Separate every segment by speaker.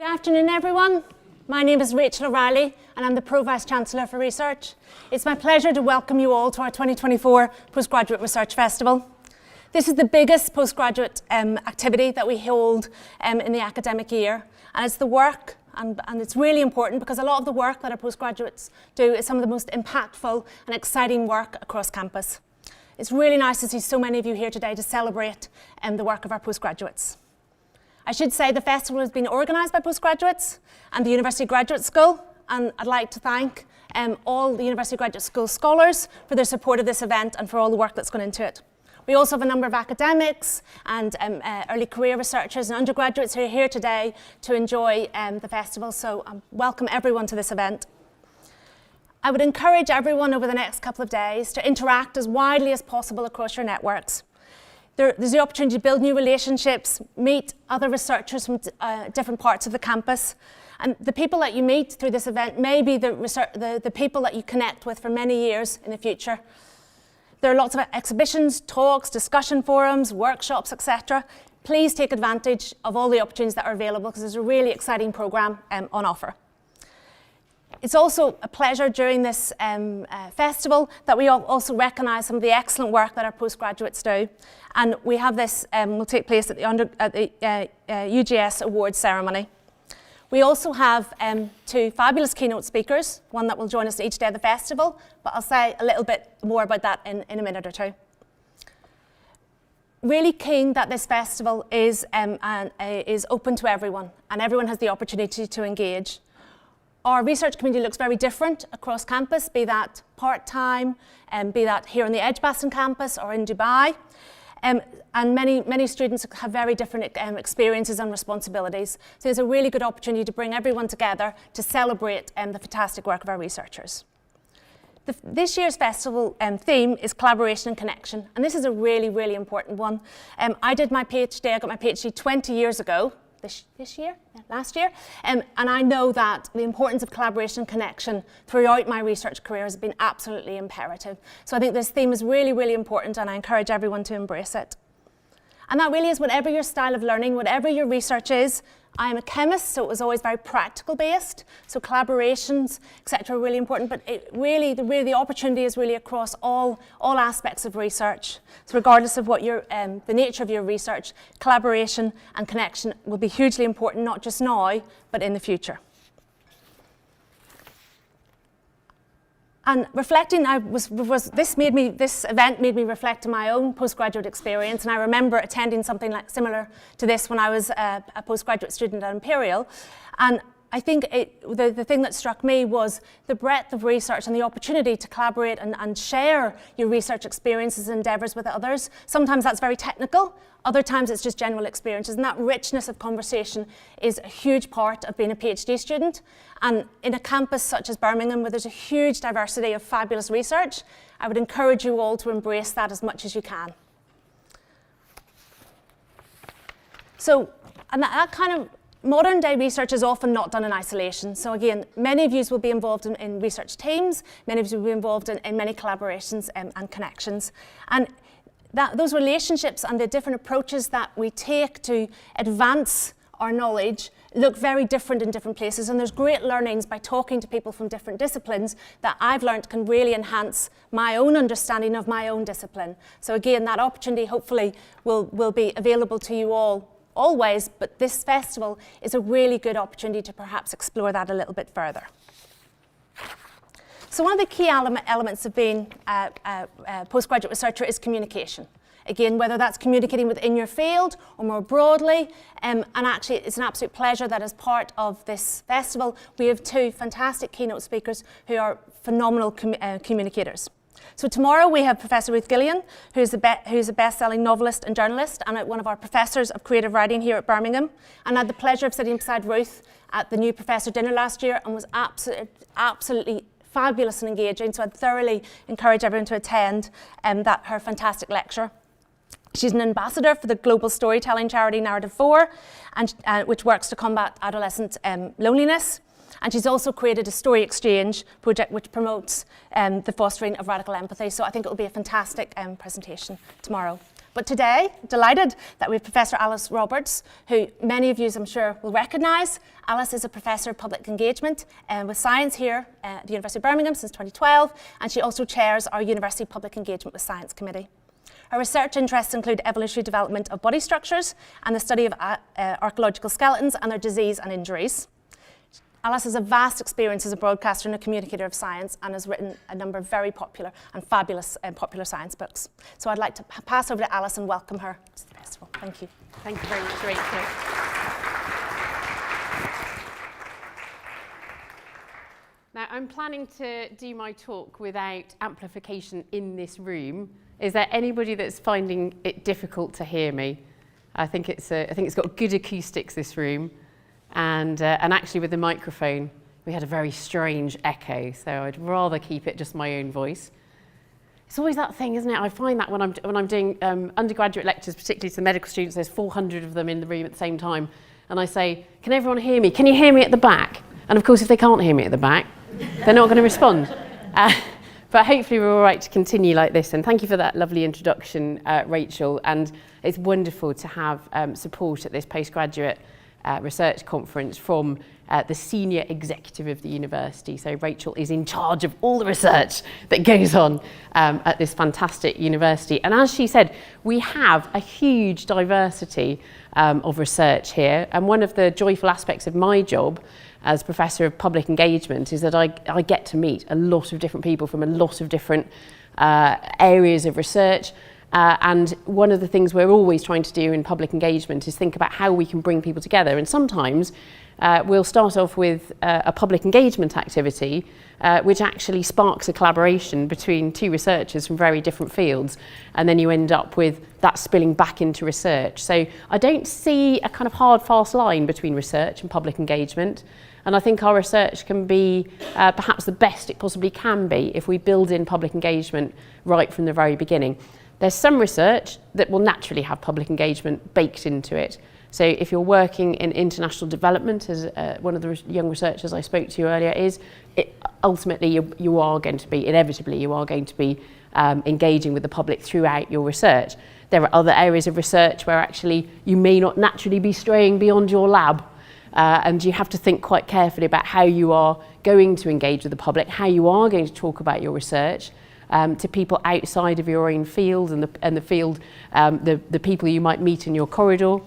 Speaker 1: Good afternoon, everyone. My name is Rachel O'Reilly, and I'm the Pro-Vice Chancellor for Research. It's my pleasure to welcome you all to our 2024 Postgraduate Research Festival. This is the biggest postgraduate activity that we hold in the academic year, and it's the work, and it's really important because a lot of the work that our postgraduates do is some of the most impactful and exciting work across campus. It's really nice to see so many of you here today to celebrate the work of our postgraduates. I should say the festival has been organised by postgraduates and the University Graduate School, and I'd like to thank all the University Graduate School scholars for their support of this event and for all the work that's gone into it. We also have a number of academics and early career researchers and undergraduates who are here today to enjoy the festival, so welcome everyone to this event. I would encourage everyone over the next couple of days to interact as widely as possible across your networks. There's the opportunity to build new relationships, meet other researchers from different parts of the campus. And the people that you meet through this event may be the people that you connect with for many years in the future. There are lots of exhibitions, talks, discussion forums, workshops, etc. Please take advantage of all the opportunities that are available because there's a really exciting programme on offer. It's also a pleasure during this festival that we also recognise some of the excellent work that our postgraduates do. And we have this will take place at the UGS Awards ceremony. We also have two fabulous keynote speakers, one that will join us each day of the festival, but I'll say a little bit more about that in a minute or two. Really keen that this festival is open to everyone and everyone has the opportunity to engage. Our research community looks very different across campus, be that part-time, be that here on the Edgbaston campus or in Dubai. And many students have very different experiences and responsibilities. So it's a really good opportunity to bring everyone together to celebrate the fantastic work of our researchers. This year's festival theme is collaboration and connection, and this is a really, really important one. I got my PhD 20 years ago. Last year, and I know that the importance of collaboration and connection throughout my research career has been absolutely imperative. So I think this theme is really, really important, and I encourage everyone to embrace it. And that really is whatever your style of learning, whatever your research is. I am a chemist, so it was always very practical based. So collaborations, etc., are really important. But the opportunity is really across all aspects of research. So regardless of what the nature of your research, collaboration and connection will be hugely important, not just now, but in the future. And reflecting, this event made me reflect on my own postgraduate experience, and I remember attending something similar to this when I was a postgraduate student at Imperial. And I think the thing that struck me was the breadth of research and the opportunity to collaborate and share your research experiences and endeavours with others. Sometimes that's very technical, other times it's just general experiences, and that richness of conversation is a huge part of being a PhD student. And in a campus such as Birmingham, where there's a huge diversity of fabulous research, I would encourage you all to embrace that as much as you can. So, and that kind of modern day research is often not done in isolation. So again, many of you will be involved in research teams, many of you will be involved in many collaborations and connections. And those relationships and the different approaches that we take to advance our knowledge look very different in different places, and there's great learnings by talking to people from different disciplines that I've learned can really enhance my own understanding of my own discipline. So again, that opportunity hopefully will be available to you all always, but this festival is a really good opportunity to perhaps explore that a little bit further. So one of the key elements of being a postgraduate researcher is communication. Again, whether that's communicating within your field or more broadly, and actually it's an absolute pleasure that as part of this festival we have two fantastic keynote speakers who are phenomenal communicators. So tomorrow we have Professor Ruth Gillian, who's a best-selling novelist and journalist and one of our professors of creative writing here at Birmingham. And I had the pleasure of sitting beside Ruth at the new professor dinner last year and was absolutely fabulous and engaging. So I'd thoroughly encourage everyone to attend her fantastic lecture. She's an ambassador for the global storytelling charity Narrative 4, which works to combat adolescent loneliness. And she's also created a story exchange project which promotes the fostering of radical empathy. So I think it will be a fantastic presentation tomorrow. But today, delighted that we have Professor Alice Roberts, who many of you, I'm sure, will recognise. Alice is a Professor of Public Engagement with Science here at the University of Birmingham since 2012, and she also chairs our University Public Engagement with Science Committee. Her research interests include evolutionary development of body structures and the study of archaeological skeletons and their disease and injuries. Alice has a vast experience as a broadcaster and a communicator of science and has written a number of very popular and fabulous popular science books. So I'd like to pass over to Alice and welcome her to the festival. Thank you.
Speaker 2: Thank you very much, Rachel. Now, I'm planning to do my talk without amplification in this room. Is there anybody that's finding it difficult to hear me? I think it's got good acoustics, this room. And actually with the microphone, we had a very strange echo, so I'd rather keep it just my own voice. It's always that thing, isn't it? I find that when I'm doing undergraduate lectures, particularly to medical students, there's 400 of them in the room at the same time, and I say, can everyone hear me? Can you hear me at the back? And of course, if they can't hear me at the back, they're not going to respond. But hopefully we're all right to continue like this, and thank you for that lovely introduction, Rachel, and it's wonderful to have support at this postgraduate research conference from the senior executive of the university. So Rachel is in charge of all the research that goes on at this fantastic university. And as she said, we have a huge diversity of research here. And one of the joyful aspects of my job as Professor of Public Engagement is that I get to meet a lot of different people from a lot of different areas of research. And one of the things we're always trying to do in public engagement is think about how we can bring people together. And sometimes we'll start off with a public engagement activity which actually sparks a collaboration between two researchers from very different fields, and then you end up with that spilling back into research. So I don't see a kind of hard, fast line between research and public engagement. And I think our research can be perhaps the best it possibly can be if we build in public engagement right from the very beginning. There's some research that will naturally have public engagement baked into it. So if you're working in international development, as one of the young researchers I spoke to earlier is, ultimately you are going to be, inevitably you are going to be engaging with the public throughout your research. There are other areas of research where actually you may not naturally be straying beyond your lab, and you have to think quite carefully about how you are going to engage with the public, how you are going to talk about your research, to people outside of your own field and the field, the people you might meet in your corridor.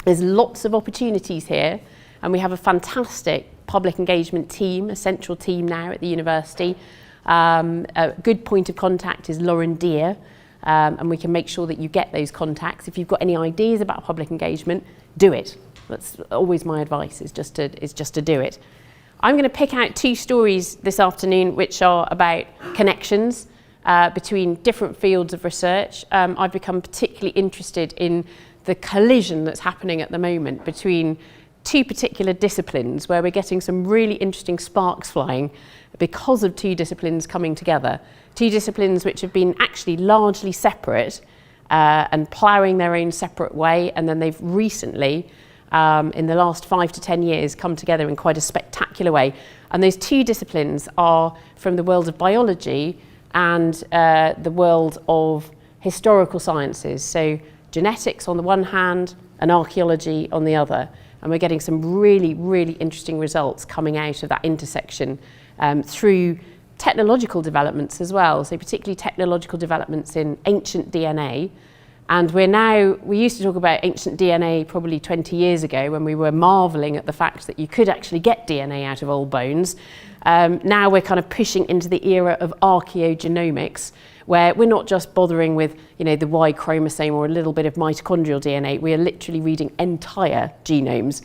Speaker 2: There's lots of opportunities here, and we have a fantastic public engagement team, a central team now at the university. A good point of contact is Lauren Deere, and we can make sure that you get those contacts. If you've got any ideas about public engagement, do it. That's always my advice, is just to do it. I'm going to pick out two stories this afternoon which are about connections between different fields of research. I've become particularly interested in the collision that's happening at the moment between two particular disciplines where we're getting some really interesting sparks flying because of two disciplines coming together. Two disciplines which have been actually largely separate and ploughing their own separate way, and then they've recently, in the last 5 to 10 years, come together in quite a spectacular way. And those two disciplines are from the world of biology and the world of historical sciences. So genetics on the one hand and archaeology on the other. And we're getting some really, really interesting results coming out of that intersection through technological developments as well. So particularly technological developments in ancient DNA. And we used to talk about ancient DNA probably 20 years ago when we were marveling at the fact that you could actually get DNA out of old bones. Now we're kind of pushing into the era of archaeogenomics, where we're not just bothering with, the Y chromosome or a little bit of mitochondrial DNA. We are literally reading entire genomes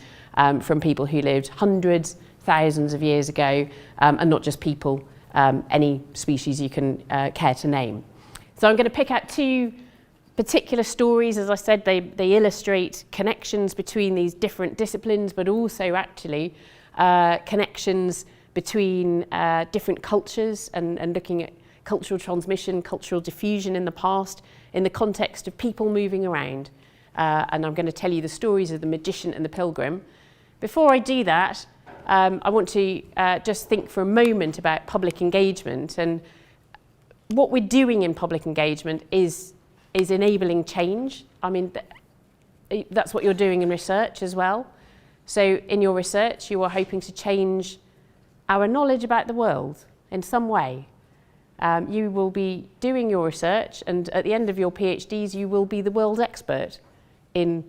Speaker 2: from people who lived hundreds, thousands of years ago, and not just people, any species you can care to name. So I'm going to pick out two particular stories. As I said, they illustrate connections between these different disciplines, but also actually connections between different cultures and looking at cultural transmission, cultural diffusion in the past in the context of people moving around. And I'm going to tell you the stories of the magician and the pilgrim. Before I do that, I want to just think for a moment about public engagement. And what we're doing in public engagement is is enabling change. I mean, that's what you're doing in research as well. So in your research, you are hoping to change our knowledge about the world in some way. You will be doing your research, and at the end of your PhDs, you will be the world expert in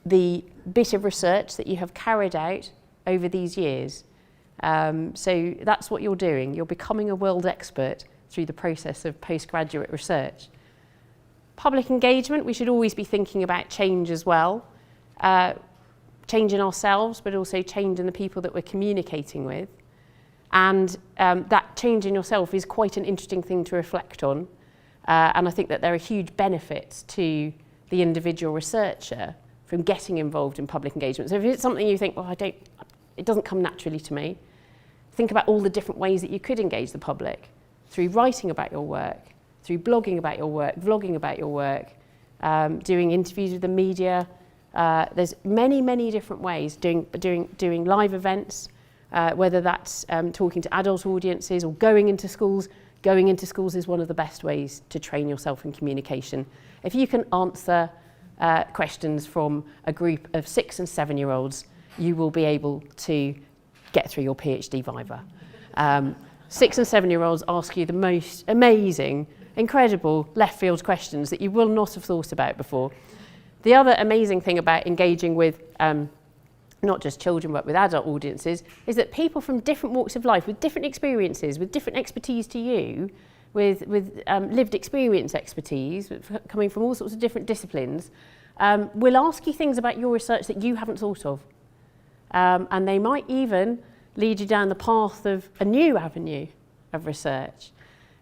Speaker 2: the bit of research that you have carried out over these years. So that's what you're doing. You're becoming a world expert through the process of postgraduate research. Public engagement, we should always be thinking about change as well. Change in ourselves, but also change in the people that we're communicating with. And that change in yourself is quite an interesting thing to reflect on. And I think that there are huge benefits to the individual researcher from getting involved in public engagement. So if it's something you think, well, it doesn't come naturally to me, think about all the different ways that you could engage the public through writing about your work, through blogging about your work, vlogging about your work, doing interviews with the media. There's many, many different ways, doing live events, whether that's talking to adult audiences or going into schools. Going into schools is one of the best ways to train yourself in communication. If you can answer questions from a group of 6- and 7-year-olds, you will be able to get through your PhD viva. 6- and 7-year-olds ask you the most amazing, incredible left field questions that you will not have thought about before. The other amazing thing about engaging with not just children but with adult audiences is that people from different walks of life, with different experiences, with different expertise to you, with lived experience expertise, coming from all sorts of different disciplines, will ask you things about your research that you haven't thought of. And they might even lead you down the path of a new avenue of research.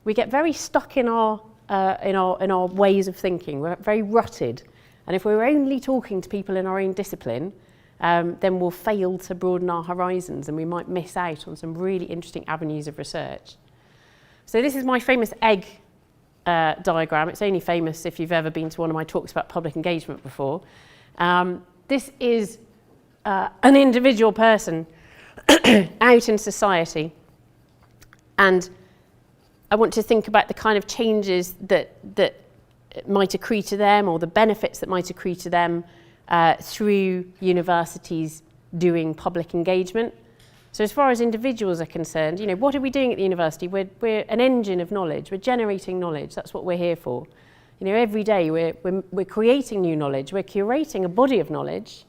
Speaker 2: We get very stuck in our ways of thinking. We're very rutted. And if we're only talking to people in our own discipline, then we'll fail to broaden our horizons and we might miss out on some really interesting avenues of research. So this is my famous egg diagram. It's only famous if you've ever been to one of my talks about public engagement before. This is an individual person out in society, and I want to think about the kind of changes that might accrue to them, or the benefits that might accrue to them through universities doing public engagement. So as far as individuals are concerned, you know, what are we doing at the university? We're an engine of knowledge. We're generating knowledge. That's what we're here for. You know, every day we're creating new knowledge. We're curating a body of knowledge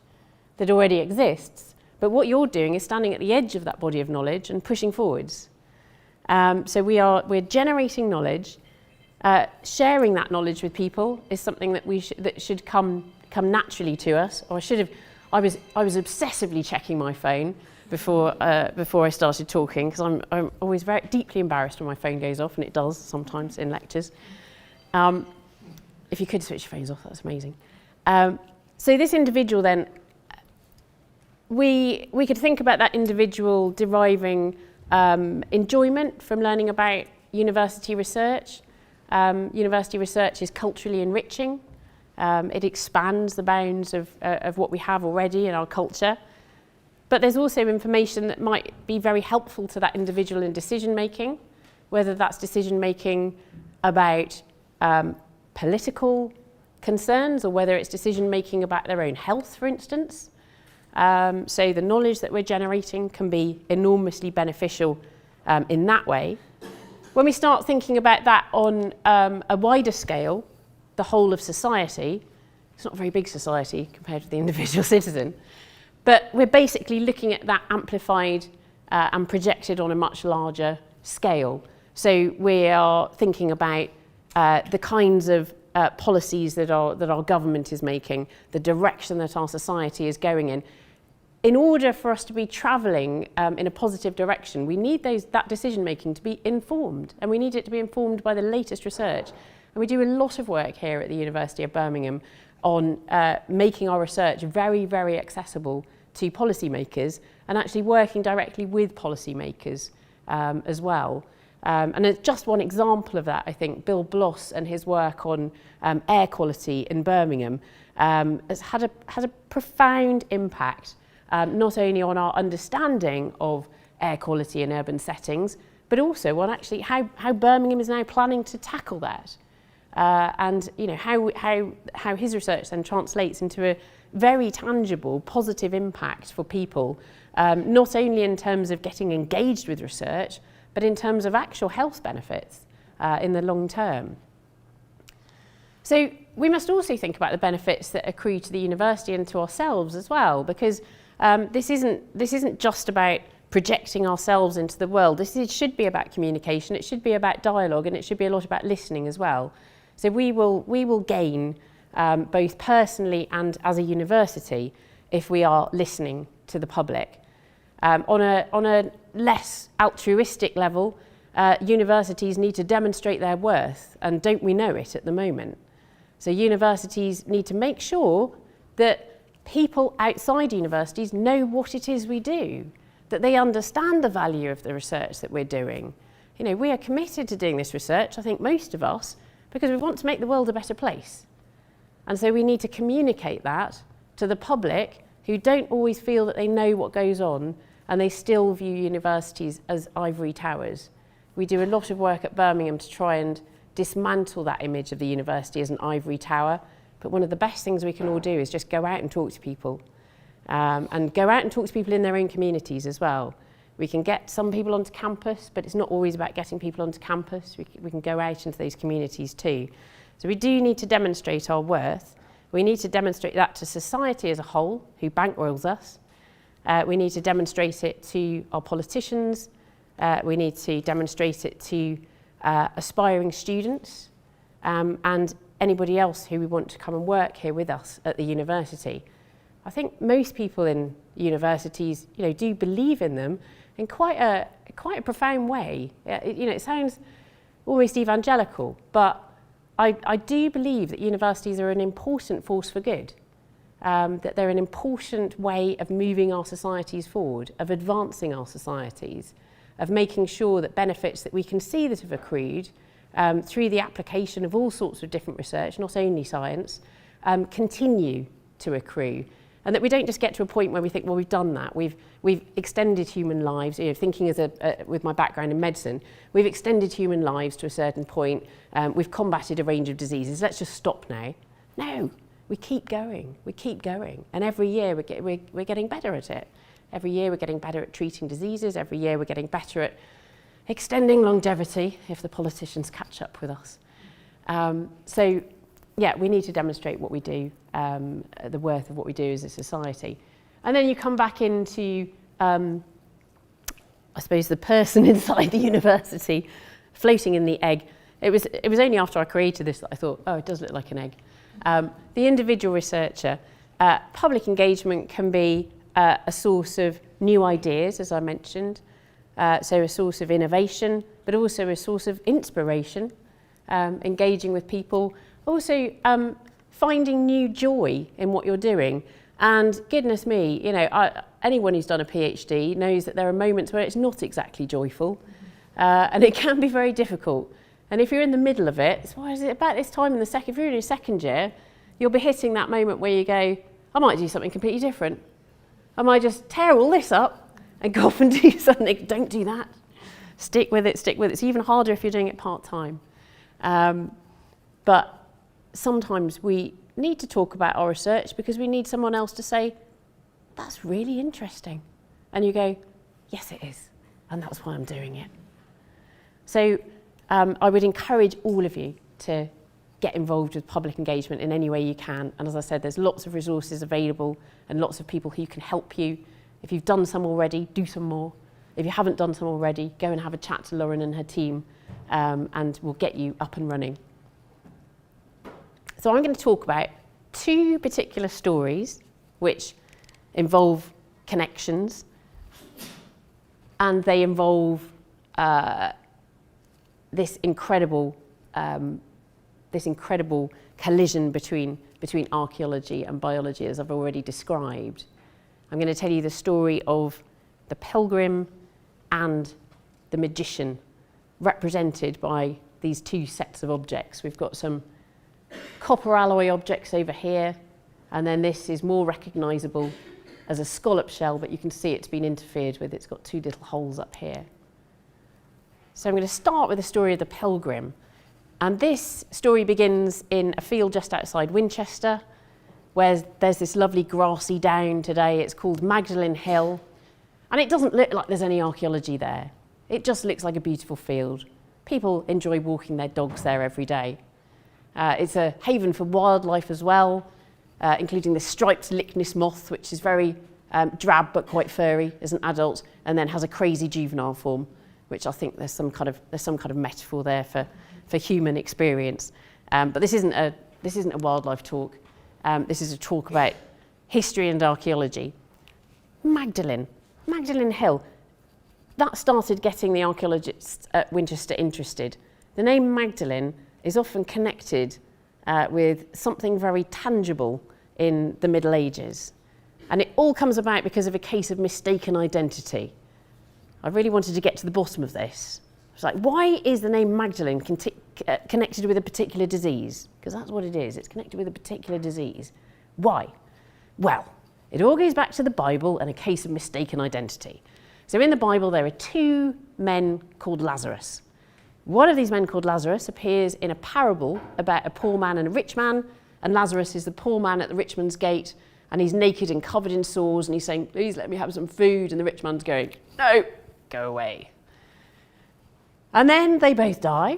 Speaker 2: that already exists. But what you're doing is standing at the edge of that body of knowledge and pushing forwards. So we're generating knowledge. Sharing that knowledge with people is something that should come naturally to us. Or I was obsessively checking my phone before I started talking, because I'm always very deeply embarrassed when my phone goes off, and it does sometimes in lectures. If you could switch your phones off, that's amazing. So this individual then, we could think about that individual deriving enjoyment from learning about university research. University research is culturally enriching. It expands the bounds of what we have already in our culture. But there's also information that might be very helpful to that individual in decision making, whether that's decision making about political concerns, or whether it's decision making about their own health, for instance. So the knowledge that we're generating can be enormously beneficial in that way. When we start thinking about that on a wider scale, the whole of society, it's not a very big society compared to the individual citizen, but we're basically looking at that amplified and projected on a much larger scale. So we are thinking about the kinds of policies that our government is making, the direction that our society is going in. In order for us to be travelling in a positive direction, we need that decision making to be informed, and we need it to be informed by the latest research. And we do a lot of work here at the University of Birmingham on making our research very, very accessible to policymakers, and actually working directly with policymakers as well. And it's just one example of that, I think. Bill Bloss and his work on air quality in Birmingham has had a profound impact, not only on our understanding of air quality in urban settings, but also on actually how Birmingham is now planning to tackle that. and how his research then translates into a very tangible, positive impact for people, not only in terms of getting engaged with research, but in terms of actual health benefits in the long term. So we must also think about the benefits that accrue to the university and to ourselves as well, because this isn't just about projecting ourselves into the world. It should be about communication, it should be about dialogue, and it should be a lot about listening as well. So we will gain both personally and as a university if we are listening to the public. On a less altruistic level, universities need to demonstrate their worth, and don't we know it at the moment? So universities need to make sure that people outside universities know what it is we do, that they understand the value of the research that we're doing. You know, we are committed to doing this research, I think most of us, because we want to make the world a better place. And so we need to communicate that to the public who don't always feel that they know what goes on, and they still view universities as ivory towers. We do a lot of work at Birmingham to try and dismantle that image of the university as an ivory tower, but one of the best things we can all do is just go out and talk to people, and go out and talk to people in their own communities as well. We can get some people onto campus, but it's not always about getting people onto campus. We can go out into those communities too. So we do need to demonstrate our worth. We need to demonstrate that to society as a whole, who bankrolls us. We need to demonstrate it to our politicians. We need to demonstrate it to aspiring students and anybody else who we want to come and work here with us at the university. I think most people in universities, do believe in them in quite a profound way. It sounds almost evangelical, but I do believe that universities are an important force for good, that they're an important way of moving our societies forward, of advancing our societies, of making sure that benefits that we can see that have accrued through the application of all sorts of different research, not only science, continue to accrue. And that we don't just get to a point where we think, well, we've done that. We've extended human lives, thinking with my background in medicine, we've extended human lives to a certain point. We've combated a range of diseases. Let's just stop now. No, we keep going. We keep going. And every year we're getting better at it. Every year we're getting better at treating diseases. Every year we're getting better at extending longevity if the politicians catch up with us. So, yeah, we need to demonstrate what we do, the worth of what we do as a society. And then you come back into, I suppose, the person inside the university floating in the egg. It was only after I created this that I thought, oh, it does look like an egg. The individual researcher, public engagement can be a source of new ideas, as I mentioned, so a source of innovation, but also a source of inspiration, engaging with people, also finding new joy in what you're doing. And goodness me, anyone who's done a PhD knows that there are moments where it's not exactly joyful, and it can be very difficult. And if you're in the middle of it, it's about this time if you're in your second year, you'll be hitting that moment where you go, I might do something completely different. I might just tear all this up and go off and do something. Don't do that. Stick with it. It's even harder if you're doing it part-time. But sometimes we need to talk about our research because we need someone else to say, that's really interesting. And you go, yes, it is. And that's why I'm doing it. So I would encourage all of you to get involved with public engagement in any way you can. And as I said, there's lots of resources available and lots of people who can help you. If you've done some already, do some more. If you haven't done some already, go and have a chat to Lauren and her team, and we'll get you up and running. So I'm going to talk about two particular stories which involve connections, and they involve this incredible collision between archaeology and biology, as I've already described. I'm going to tell you the story of the pilgrim and the magician, represented by these two sets of objects. We've got some copper alloy objects over here, and then this is more recognisable as a scallop shell, but you can see it's been interfered with. It's got two little holes up here. So I'm going to start with the story of the pilgrim. And this story begins in a field just outside Winchester, where there's this lovely grassy down today. It's called Magdalen Hill. And it doesn't look like there's any archaeology there. It just looks like a beautiful field. People enjoy walking their dogs there every day. It's a haven for wildlife as well, including the striped lickness moth, which is very drab but quite furry as an adult, and then has a crazy juvenile form, which I think there's some kind of metaphor there for human experience. But this isn't a wildlife talk. This is a talk about history and archaeology. Magdalen Hill. That started getting the archaeologists at Winchester interested. The name Magdalen is often connected with something very tangible in the Middle Ages. And it all comes about because of a case of mistaken identity. I really wanted to get to the bottom of this. It's like, why is the name Magdalen connected with a particular disease? Because that's what it is. It's connected with a particular disease. Why? Well, it all goes back to the Bible and a case of mistaken identity. So in the Bible, there are two men called Lazarus. One of these men called Lazarus appears in a parable about a poor man and a rich man, and Lazarus is the poor man at the rich man's gate, and he's naked and covered in sores, and he's saying, please let me have some food, and the rich man's going, no, go away. And then they both die,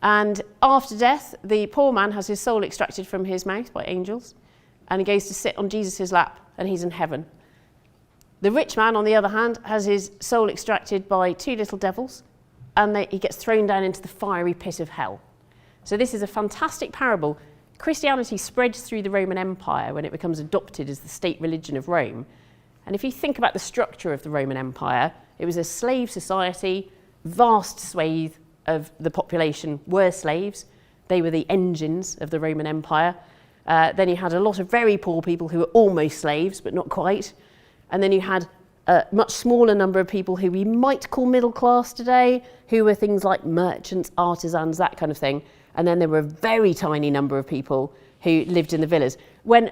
Speaker 2: and after death, the poor man has his soul extracted from his mouth by angels, and he goes to sit on Jesus' lap, and he's in heaven. The rich man, on the other hand, has his soul extracted by two little devils, and he gets thrown down into the fiery pit of hell. So this is a fantastic parable. Christianity spreads through the Roman Empire when it becomes adopted as the state religion of Rome. And if you think about the structure of the Roman Empire, it was a slave society. Vast swathe of the population were slaves. They were the engines of the Roman Empire. Then you had a lot of very poor people who were almost slaves, but not quite. And then you had a much smaller number of people who we might call middle class today, who were things like merchants, artisans, that kind of thing. And then there were a very tiny number of people who lived in the villas. When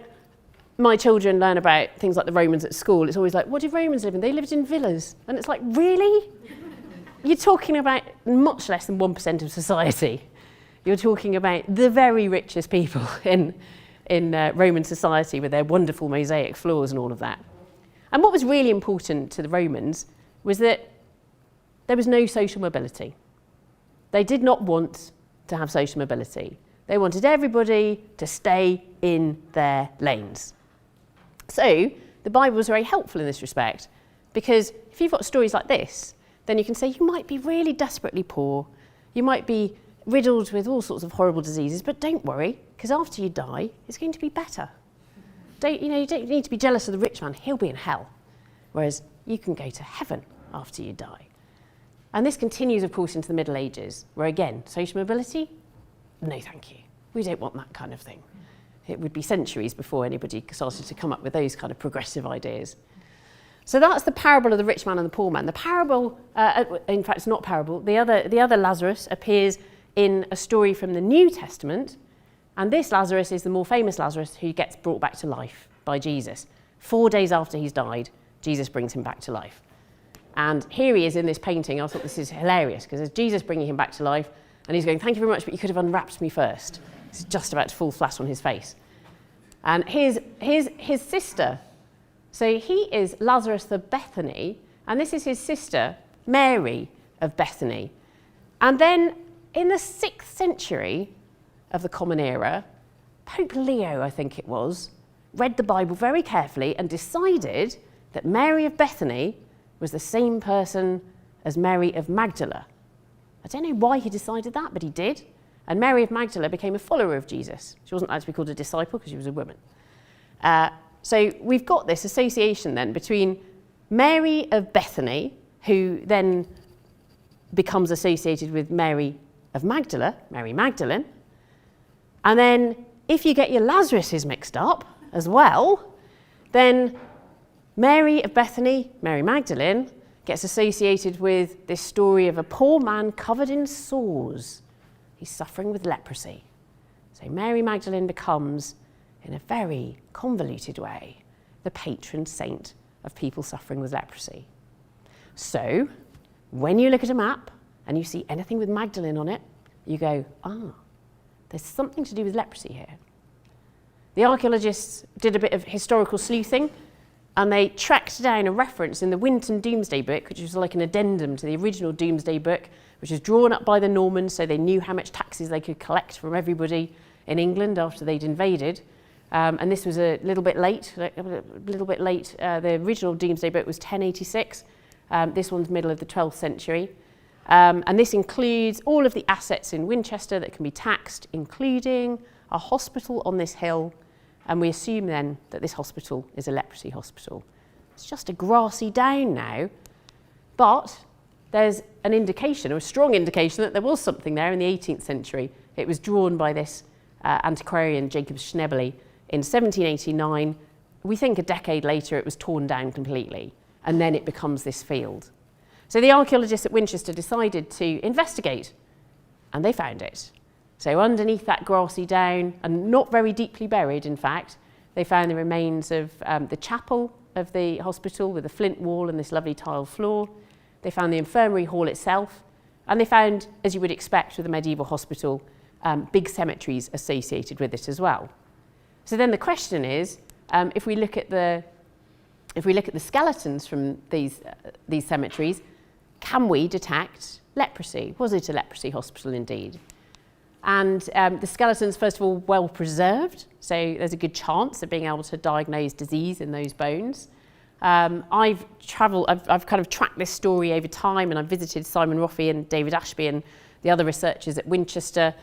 Speaker 2: my children learn about things like the Romans at school, it's always like, what did Romans live in? They lived in villas. And it's like, really? You're talking about much less than 1% of society. You're talking about the very richest people in Roman society with their wonderful mosaic floors and all of that. And what was really important to the Romans was that there was no social mobility. They did not want to have social mobility. They wanted everybody to stay in their lanes. So the Bible was very helpful in this respect, because if you've got stories like this, then you can say you might be really desperately poor, you might be riddled with all sorts of horrible diseases, but don't worry, because after you die, it's going to be better. You don't need to be jealous of the rich man, he'll be in hell, whereas you can go to heaven after you die. And this continues, of course, into the Middle Ages, where again, social mobility, no thank you. We don't want that kind of thing. It would be centuries before anybody started to come up with those kind of progressive ideas. So that's the parable of the rich man and the poor man. The parable, in fact, it's not parable, the other Lazarus appears in a story from the New Testament, and this Lazarus is the more famous Lazarus who gets brought back to life by Jesus. 4 days after he's died, Jesus brings him back to life. And here he is in this painting. I thought this is hilarious, because there's Jesus bringing him back to life, and he's going, thank you very much, but you could have unwrapped me first. He's just about to fall flat on his face. And his sister, so he is Lazarus of Bethany, and this is his sister, Mary of Bethany. And then in the 6th century of the Common Era, Pope Leo, I think it was, read the Bible very carefully and decided that Mary of Bethany was the same person as Mary of Magdala. I don't know why he decided that, but he did. And Mary of Magdala became a follower of Jesus. She wasn't allowed to be called a disciple because she was a woman. So we've got this association then between Mary of Bethany, who then becomes associated with Mary of Magdala, Mary Magdalene. And then if you get your Lazaruses mixed up as well, then Mary of Bethany, Mary Magdalene, gets associated with this story of a poor man covered in sores. He's suffering with leprosy. So Mary Magdalene becomes, in a very convoluted way, the patron saint of people suffering with leprosy. So when you look at a map and you see anything with Magdalene on it, you go, there's something to do with leprosy here. The archaeologists did a bit of historical sleuthing, and they tracked down a reference in the Winton Domesday Book, which was like an addendum to the original Domesday Book, which was drawn up by the Normans so they knew how much taxes they could collect from everybody in England after they'd invaded. And this was a little bit late. The original Domesday Book was 1086. This one's middle of the 12th century. And this includes all of the assets in Winchester that can be taxed, including a hospital on this hill. And we assume then that this hospital is a leprosy hospital. It's just a grassy down now, but there's an indication, or a strong indication, that there was something there in the 18th century. It was drawn by this antiquarian, Jacob Schnebely, in 1789. We think a decade later it was torn down completely, and then it becomes this field. So the archaeologists at Winchester decided to investigate, and they found it. So underneath that grassy down, and not very deeply buried in fact, they found the remains of the chapel of the hospital with a flint wall and this lovely tile floor. They found the infirmary hall itself, and they found, as you would expect with a medieval hospital, big cemeteries associated with it as well. So then the question is, if we look at the skeletons from these cemeteries, can we detect leprosy? Was it a leprosy hospital indeed? And the skeleton's, first of all, well preserved, so there's a good chance of being able to diagnose disease in those bones. I've kind of tracked this story over time, and I've visited Simon Roffey and David Ashby and the other researchers at Winchester,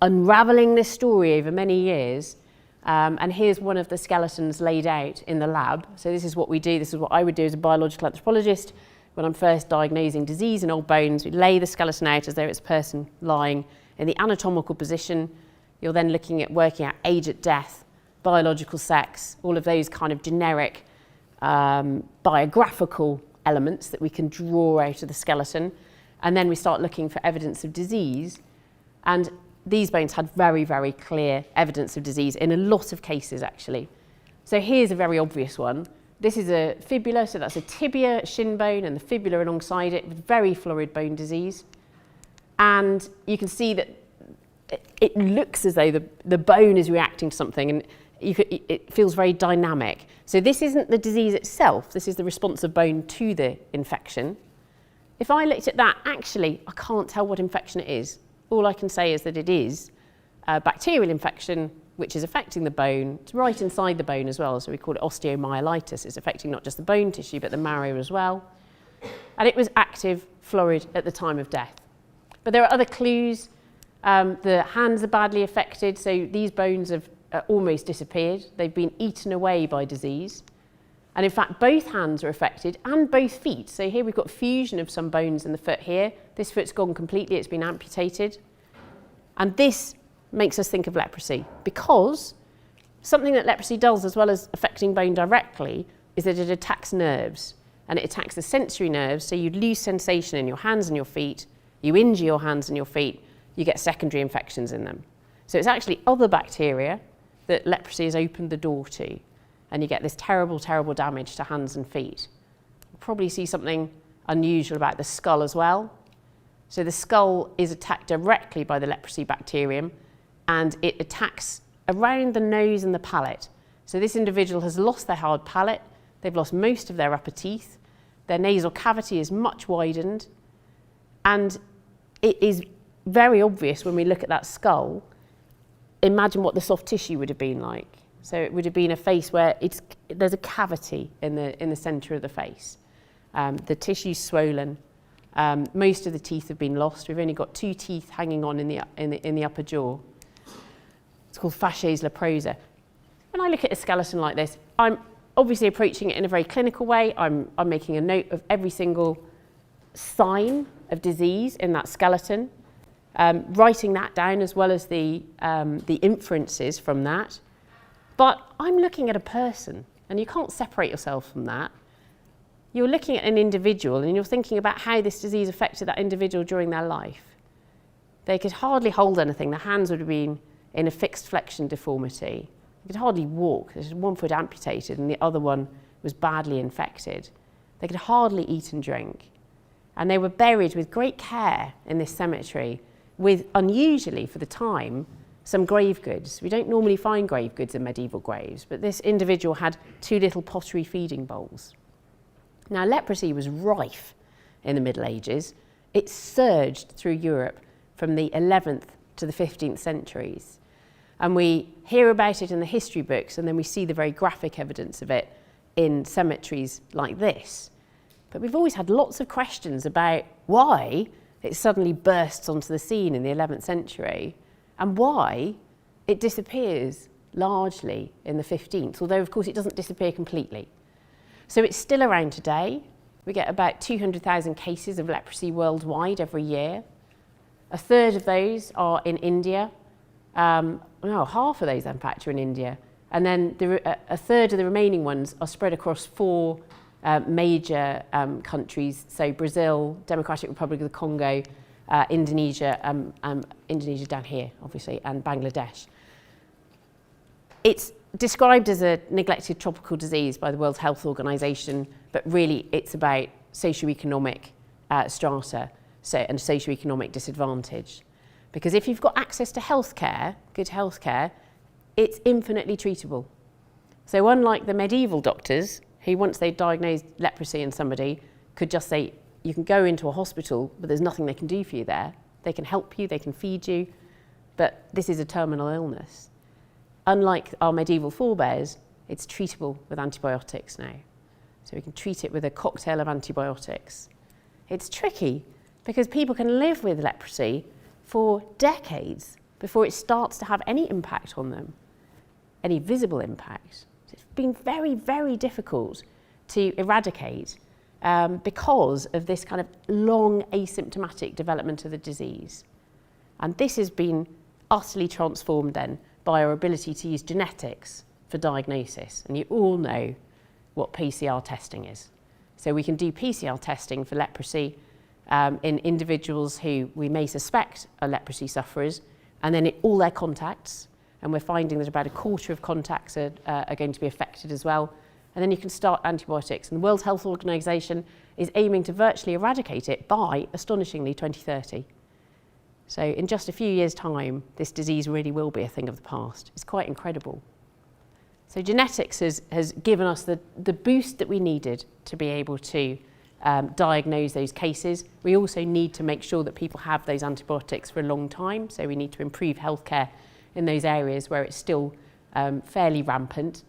Speaker 2: unravelling this story over many years. And here's one of the skeletons laid out in the lab. So this is what we do, this is what I would do as a biological anthropologist when I'm first diagnosing disease in old bones. We lay the skeleton out as though it's a person lying in the anatomical position. You're then looking at working out age at death, biological sex, all of those kind of generic biographical elements that we can draw out of the skeleton. And then we start looking for evidence of disease. And these bones had very, very clear evidence of disease in a lot of cases, actually. So here's a very obvious one. This is a fibula, so that's a tibia, shin bone, and the fibula alongside it with very florid bone disease. And you can see that it looks as though the bone is reacting to something, and it feels very dynamic. So this isn't the disease itself, this is the response of bone to the infection. If I looked at that, actually, I can't tell what infection it is. All I can say is that it is a bacterial infection which is affecting the bone. It's right inside the bone as well, so we call it osteomyelitis. It's affecting not just the bone tissue, but the marrow as well. And it was active, florid at the time of death. But there are other clues. The hands are badly affected, so these bones have almost disappeared. They've been eaten away by disease. And in fact, both hands are affected and both feet. So here we've got fusion of some bones in the foot here. This foot's gone completely, it's been amputated. And this makes us think of leprosy because something that leprosy does, as well as affecting bone directly, is that it attacks nerves. And it attacks the sensory nerves, so you lose sensation in your hands and your feet, you injure your hands and your feet, you get secondary infections in them. So it's actually other bacteria that leprosy has opened the door to, and you get this terrible, terrible damage to hands and feet. You'll probably see something unusual about the skull as well. So the skull is attacked directly by the leprosy bacterium, and it attacks around the nose and the palate. So this individual has lost their hard palate, they've lost most of their upper teeth, their nasal cavity is much widened, and it is very obvious when we look at that skull. Imagine what the soft tissue would have been like. So it would have been a face where there's a cavity in the centre of the face. The tissue's swollen. Most of the teeth have been lost. We've only got 2 teeth hanging on in the upper jaw. It's called fasces leprosa. When I look at a skeleton like this, I'm obviously approaching it in a very clinical way. I'm making a note of every single sign of disease in that skeleton, writing that down as well as the inferences from that. But I'm looking at a person, and you can't separate yourself from that. You're looking at an individual, and you're thinking about how this disease affected that individual during their life. They could hardly hold anything. Their hands would have been in a fixed flexion deformity. They could hardly walk. There's one foot amputated, and the other one was badly infected. They could hardly eat and drink. And they were buried with great care in this cemetery, with, unusually for the time, some grave goods. We don't normally find grave goods in medieval graves, but this individual had 2 little pottery feeding bowls. Now, leprosy was rife in the Middle Ages. It surged through Europe from the 11th to the 15th centuries. And we hear about it in the history books, and then we see the very graphic evidence of it in cemeteries like this. But we've always had lots of questions about why it suddenly bursts onto the scene in the 11th century and why it disappears largely in the 15th, although of course it doesn't disappear completely. So it's still around today. We get about 200,000 cases of leprosy worldwide every year. A third of those are in India. Half of those in fact are in India. And then a third of the remaining ones are spread across 4 major countries, so Brazil, Democratic Republic of the Congo, Indonesia, Indonesia down here, obviously, and Bangladesh. It's described as a neglected tropical disease by the World Health Organization, but really it's about socioeconomic strata and socioeconomic disadvantage. Because if you've got access to healthcare, good healthcare, it's infinitely treatable. So unlike the medieval doctors, who once they diagnosed leprosy in somebody could just say, you can go into a hospital, but there's nothing they can do for you there. They can help you, they can feed you, but this is a terminal illness. Unlike our medieval forebears, it's treatable with antibiotics now. So we can treat it with a cocktail of antibiotics. It's tricky because people can live with leprosy for decades before it starts to have any impact on them, any visible impact. It's been very, very difficult to eradicate because of this kind of long asymptomatic development of the disease. And this has been utterly transformed then by our ability to use genetics for diagnosis. And you all know what PCR testing is. So we can do PCR testing for leprosy in individuals who we may suspect are leprosy sufferers, and then all their contacts, and we're finding that about a quarter of contacts are going to be affected as well. And then you can start antibiotics. And the World Health Organization is aiming to virtually eradicate it by, astonishingly, 2030. So in just a few years' time, this disease really will be a thing of the past. It's quite incredible. So genetics has given us the boost that we needed to be able to diagnose those cases. We also need to make sure that people have those antibiotics for a long time. So we need to improve healthcare in those areas where it's still fairly rampant.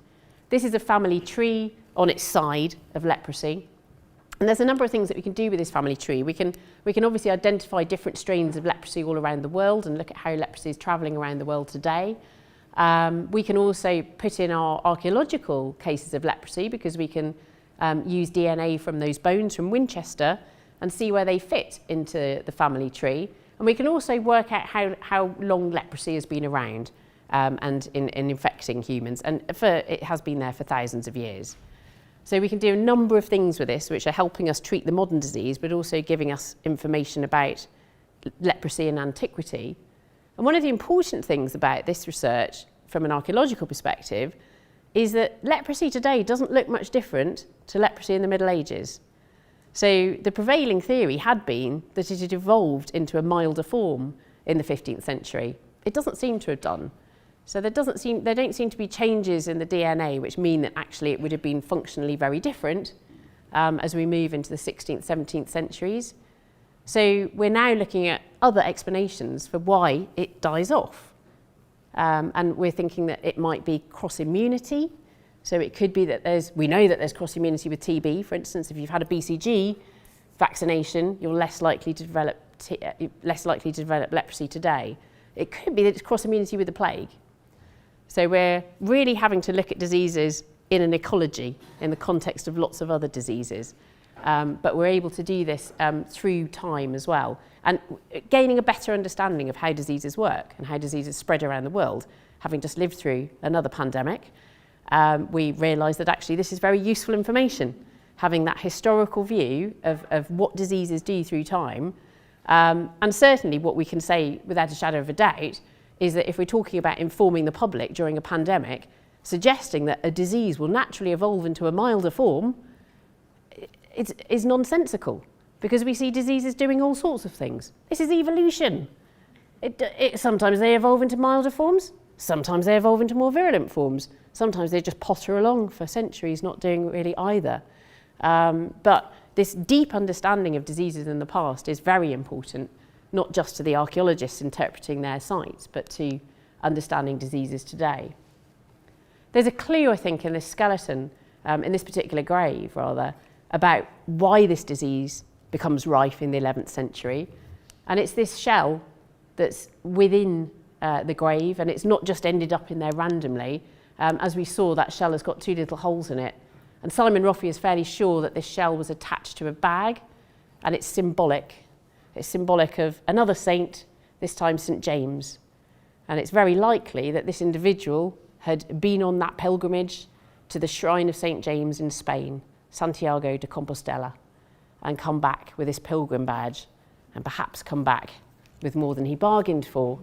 Speaker 2: This is a family tree on its side of leprosy. And there's a number of things that we can do with this family tree. We can obviously identify different strains of leprosy all around the world and look at how leprosy is travelling around the world today. We can also put in our archaeological cases of leprosy because we can use DNA from those bones from Winchester and see where they fit into the family tree. And we can also work out how long leprosy has been around and in infecting humans. And it has been there for thousands of years. So we can do a number of things with this, which are helping us treat the modern disease, but also giving us information about leprosy in antiquity. And one of the important things about this research from an archaeological perspective is that leprosy today doesn't look much different to leprosy in the Middle Ages. So the prevailing theory had been that it had evolved into a milder form in the 15th century. It doesn't seem to have done. So there don't seem to be changes in the DNA which mean that actually it would have been functionally very different as we move into the 16th, 17th centuries. So we're now looking at other explanations for why it dies off. And we're thinking that it might be cross-immunity. So it could be that we know that there's cross-immunity with TB. For instance, if you've had a BCG vaccination, you're less likely to develop leprosy today. It could be that it's cross-immunity with the plague. So we're really having to look at diseases in an ecology, in the context of lots of other diseases. But we're able to do this through time as well. And gaining a better understanding of how diseases work and how diseases spread around the world, having just lived through another pandemic, we realised that actually this is very useful information, having that historical view of what diseases do through time. And certainly what we can say without a shadow of a doubt is that if we're talking about informing the public during a pandemic, suggesting that a disease will naturally evolve into a milder form is nonsensical, because we see diseases doing all sorts of things. This is evolution. Sometimes they evolve into milder forms, sometimes they evolve into more virulent forms, sometimes they just potter along for centuries not doing really either. But this deep understanding of diseases in the past is very important, not just to the archaeologists interpreting their sites, but to understanding diseases today. There's a clue, I think, in this skeleton, in this particular grave rather, about why this disease becomes rife in the 11th century. And it's this shell that's within the grave, and it's not just ended up in there randomly. As we saw, that shell has got 2 little holes in it. And Simon Roffey is fairly sure that this shell was attached to a bag, and it's symbolic. It's symbolic of another saint, this time St. James. And it's very likely that this individual had been on that pilgrimage to the shrine of St. James in Spain, Santiago de Compostela, and come back with his pilgrim badge, and perhaps come back with more than he bargained for.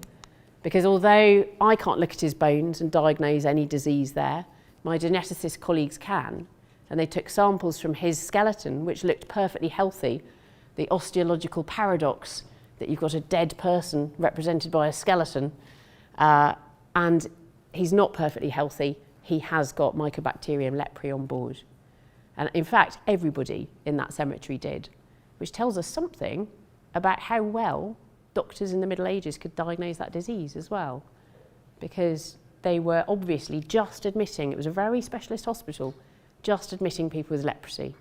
Speaker 2: Because although I can't look at his bones and diagnose any disease there, my geneticist colleagues can, and they took samples from his skeleton, which looked perfectly healthy, the osteological paradox that you've got a dead person represented by a skeleton, and he's not perfectly healthy, he has got Mycobacterium leprae on board. And in fact, everybody in that cemetery did, which tells us something about how well doctors in the Middle Ages could diagnose that disease as well, because they were obviously just admitting, it was a very specialist hospital, just admitting people with leprosy.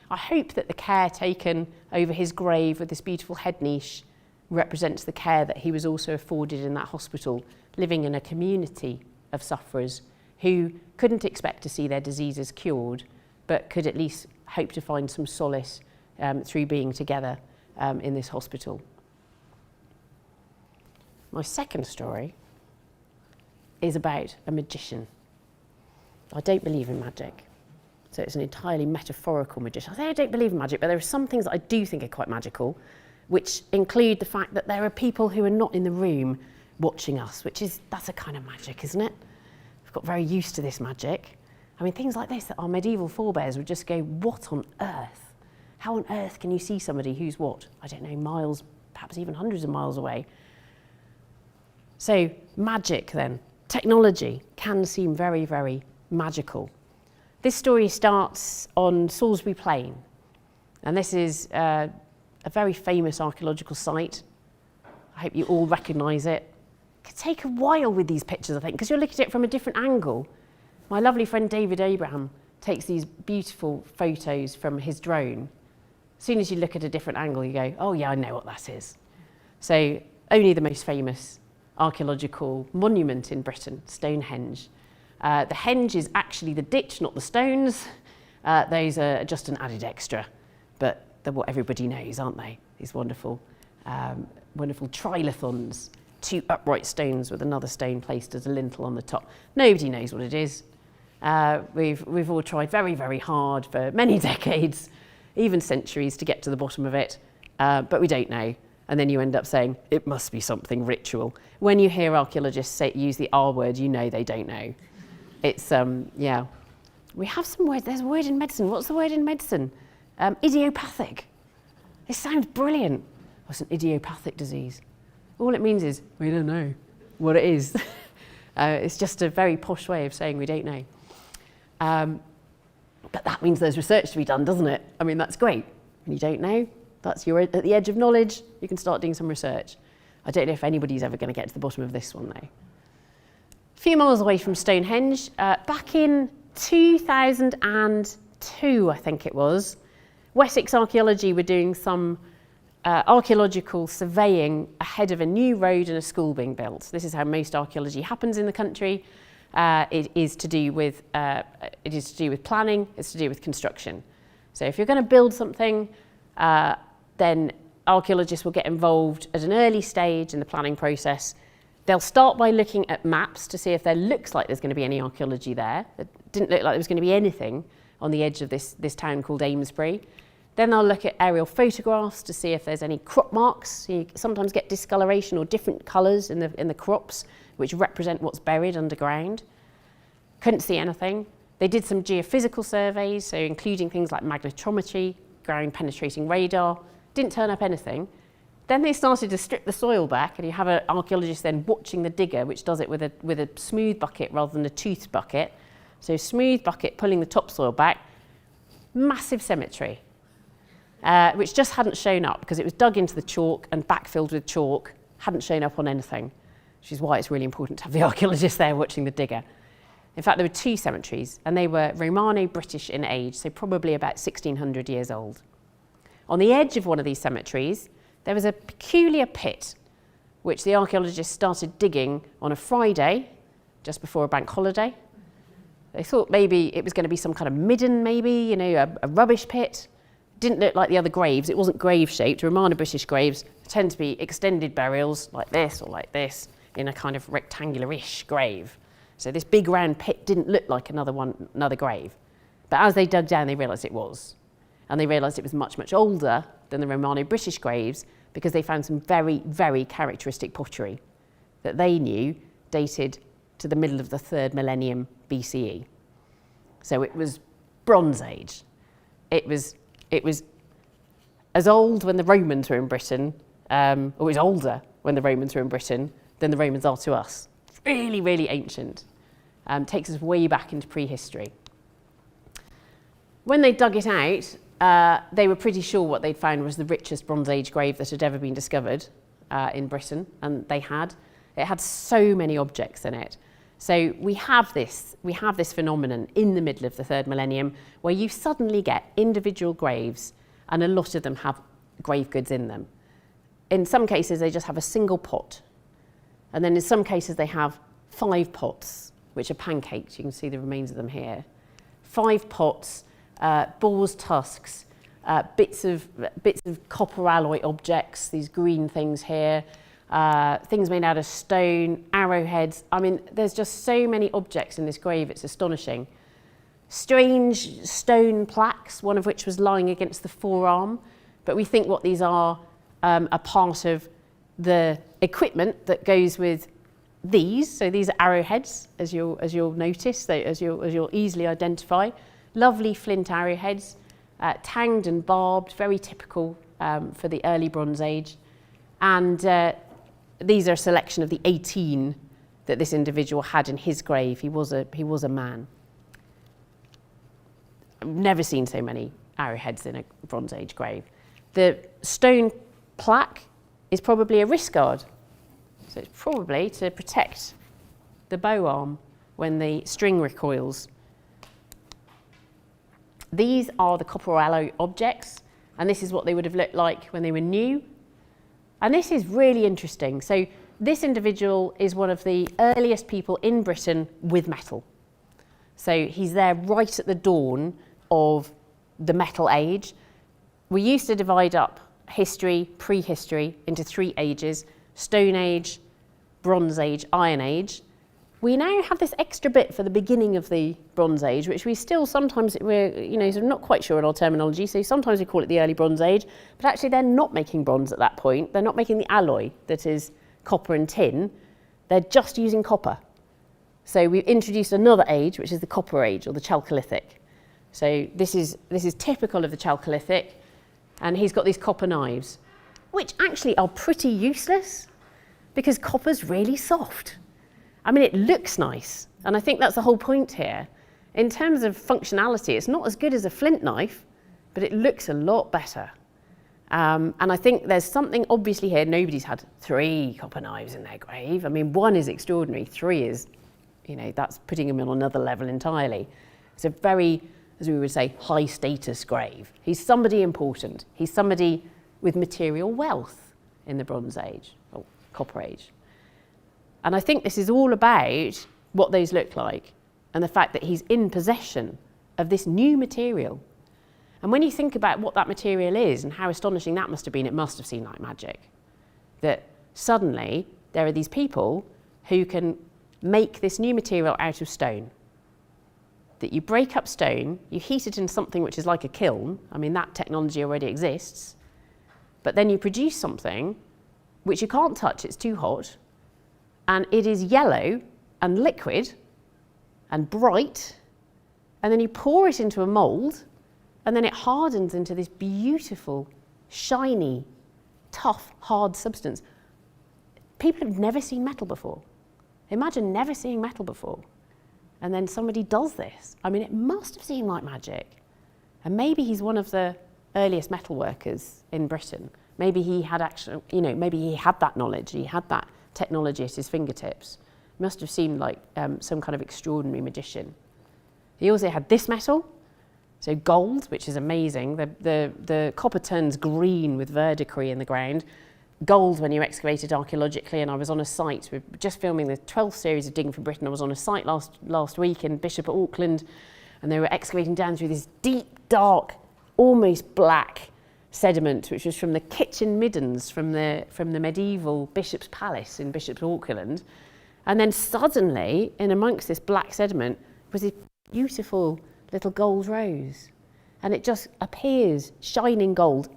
Speaker 2: I hope that the care taken over his grave with this beautiful head niche represents the care that he was also afforded in that hospital, living in a community of sufferers who couldn't expect to see their diseases cured, but could at least hope to find some solace through being together in this hospital. My second story is about a magician. I don't believe in magic, so it's an entirely metaphorical magician. I say I don't believe in magic, but there are some things that I do think are quite magical, which include the fact that there are people who are not in the room watching us, that's a kind of magic, isn't it? We've got very used to this magic. I mean, things like this, that our medieval forebears would just go, what on earth? How on earth can you see somebody who's what? I don't know, miles, perhaps even hundreds of miles away. So magic then, technology can seem very, very magical. This story starts on Salisbury Plain, and this is a very famous archaeological site. I hope you all recognise it. It could take a while with these pictures, I think, because you're looking at it from a different angle. My lovely friend David Abraham takes these beautiful photos from his drone. As soon as you look at a different angle, you go, oh yeah, I know what that is. So only the most famous archaeological monument in Britain, Stonehenge. The henge is actually the ditch, not the stones. Those are just an added extra, but they're what everybody knows, aren't they? These wonderful, wonderful trilithons, 2 upright stones with another stone placed as a lintel on the top. Nobody knows what it is. We've all tried very, very hard for many decades, even centuries, to get to the bottom of it, but we don't know. And then you end up saying, it must be something ritual. When you hear archaeologists use the R word, you know they don't know. It's, yeah. We have some words. There's a word in medicine. What's the word in medicine? Idiopathic. It sounds brilliant. What's an idiopathic disease? All it means is, we don't know what it is. It's just a very posh way of saying we don't know. But that means there's research to be done, doesn't it? I mean, that's great. When you don't know, you're at the edge of knowledge, you can start doing some research. I don't know if anybody's ever going to get to the bottom of this one, though. A few miles away from Stonehenge, back in 2002, I think it was, Wessex Archaeology were doing some archaeological surveying ahead of a new road and a school being built. This is how most archaeology happens in the country. It is to do with planning, it's to do with construction. So if you're going to build something, then archaeologists will get involved at an early stage in the planning process. They'll start by looking at maps to see if there looks like there's going to be any archaeology there. It didn't look like there was going to be anything on the edge of this town called Amesbury. Then they'll look at aerial photographs to see if there's any crop marks. You sometimes get discoloration or different colours in the crops, which represent what's buried underground. Couldn't see anything. They did some geophysical surveys, so including things like magnetometry, ground penetrating radar. Didn't turn up anything. Then they started to strip the soil back, and you have an archaeologist then watching the digger, which does it with a smooth bucket rather than a toothed bucket. So smooth bucket pulling the topsoil back, massive cemetery, which just hadn't shown up because it was dug into the chalk and backfilled with chalk, hadn't shown up on anything, which is why it's really important to have the archaeologist there watching the digger. In fact, there were two cemeteries, and they were Romano-British in age, so probably about 1600 years old. On the edge of one of these cemeteries, there was a peculiar pit, which the archaeologists started digging on a Friday, just before a bank holiday. They thought maybe it was going to be some kind of midden, maybe, a rubbish pit. Didn't look like the other graves. It wasn't grave-shaped. Romano-British graves tend to be extended burials like this or like this in a kind of rectangular-ish grave. So this big round pit didn't look like another grave. But as they dug down, they realised it was. And they realised it was much, much older than the Romano-British graves because they found some very, very characteristic pottery that they knew dated to the middle of the 3rd millennium BCE. So it was Bronze Age. It was as old when the Romans were in Britain, or it was older when the Romans were in Britain than the Romans are to us. Really, really ancient. Takes us way back into prehistory. When they dug it out, they were pretty sure what they'd found was the richest Bronze Age grave that had ever been discovered in Britain, and they had. It had so many objects in it. So we have this phenomenon in the middle of the 3rd millennium where you suddenly get individual graves, and a lot of them have grave goods in them. In some cases, they just have a single pot. And then in some cases, they have 5 pots, which are pancakes. You can see the remains of them here. 5 pots, boar's tusks, bits of copper alloy objects, these green things here, things made out of stone, arrowheads. I mean, there's just so many objects in this grave, it's astonishing. Strange stone plaques, one of which was lying against the forearm, but we think what these are part of the equipment that goes with these. So these are arrowheads, as you'll notice, as you'll easily identify. Lovely flint arrowheads, tanged and barbed, very typical for the early Bronze Age. And these are a selection of the 18 that this individual had in his grave. He was a man. I've never seen so many arrowheads in a Bronze Age grave. The stone plaque is probably a wrist guard. So it's probably to protect the bow arm when the string recoils. These are the copper alloy objects, and this is what they would have looked like when they were new. And this is really interesting. So this individual is one of the earliest people in Britain with metal. So he's there right at the dawn of the metal age. We used to divide up history, prehistory, into 3 ages: Stone Age, Bronze Age, Iron Age. We now have this extra bit for the beginning of the Bronze Age, which we still sometimes, we're sort of not quite sure in our terminology, so sometimes we call it the early Bronze Age, but actually they're not making bronze at that point. They're not making the alloy that is copper and tin. They're just using copper. So we've introduced another age, which is the Copper Age, or the Chalcolithic. So this is typical of the Chalcolithic, and he's got these copper knives, which actually are pretty useless because copper's really soft. I mean, it looks nice, and I think that's the whole point here. In terms of functionality, it's not as good as a flint knife, but it looks a lot better. And I think there's something obviously here. Nobody's had 3 copper knives in their grave. I mean, 1 is extraordinary. 3 is, that's putting him on another level entirely. It's a very, as we would say, high status grave. He's somebody important. He's somebody with material wealth in the Bronze Age, or Copper Age. And I think this is all about what those look like and the fact that he's in possession of this new material. And when you think about what that material is and how astonishing that must have been, it must have seemed like magic. That suddenly there are these people who can make this new material out of stone. That you break up stone, you heat it in something which is like a kiln. I mean, that technology already exists. But then you produce something which you can't touch, it's too hot. And it is yellow and liquid and bright, and then you pour it into a mould, and then it hardens into this beautiful, shiny tough, hard substance. People have never seen metal before. Imagine never seeing metal before. And then somebody does this. I mean, it must have seemed like magic. And maybe he's one of the earliest metal workers in Britain. Maybe he had actually, maybe he had that knowledge, he had that technology at his fingertips. It must have seemed like some kind of extraordinary magician. He also had this metal, so gold, which is amazing. The copper turns green with verdigris in the ground. Gold when you excavate it archaeologically, and I was on a site, we're just filming the 12th series of Digging for Britain. I was on a site last week in Bishop at Auckland, and they were excavating down through this deep, dark, almost black sediment, which was from the kitchen middens from the medieval Bishop's Palace in Bishop's Auckland. And then suddenly, in amongst this black sediment, was this beautiful little gold rose. And it just appears shining gold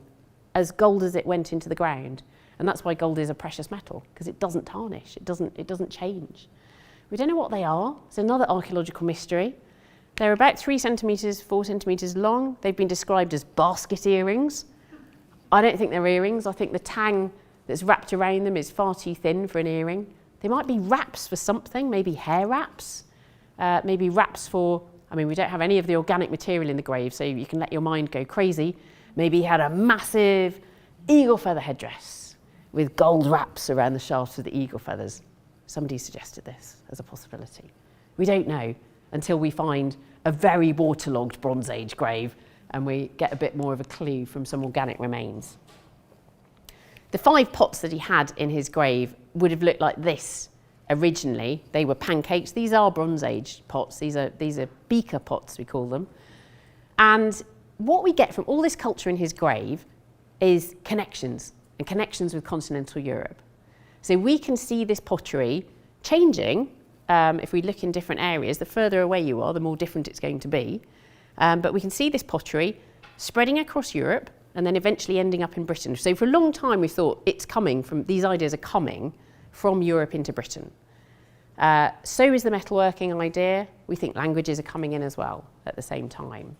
Speaker 2: as it went into the ground. And that's why gold is a precious metal, because it doesn't tarnish, it doesn't change. We don't know what they are. It's another archaeological mystery. They're about 3 centimetres, 4 centimetres long. They've been described as basket earrings. I don't think they're earrings. I think the tang that's wrapped around them is far too thin for an earring. They might be wraps for something, maybe hair wraps, maybe wraps for, we don't have any of the organic material in the grave, so you can let your mind go crazy. Maybe he had a massive eagle feather headdress with gold wraps around the shafts of the eagle feathers. Somebody suggested this as a possibility. We don't know until we find a very waterlogged Bronze Age grave and we get a bit more of a clue from some organic remains. The 5 pots that he had in his grave would have looked like this originally. They were pancakes. These are Bronze Age pots. These are beaker pots, we call them. And what we get from all this culture in his grave is connections, and connections with continental Europe. So we can see this pottery changing if we look in different areas. The further away you are, the more different it's going to be. But we can see this pottery spreading across Europe and then eventually ending up in Britain. So for a long time we thought these ideas are coming from Europe into Britain. So is the metalworking idea. We think languages are coming in as well at the same time.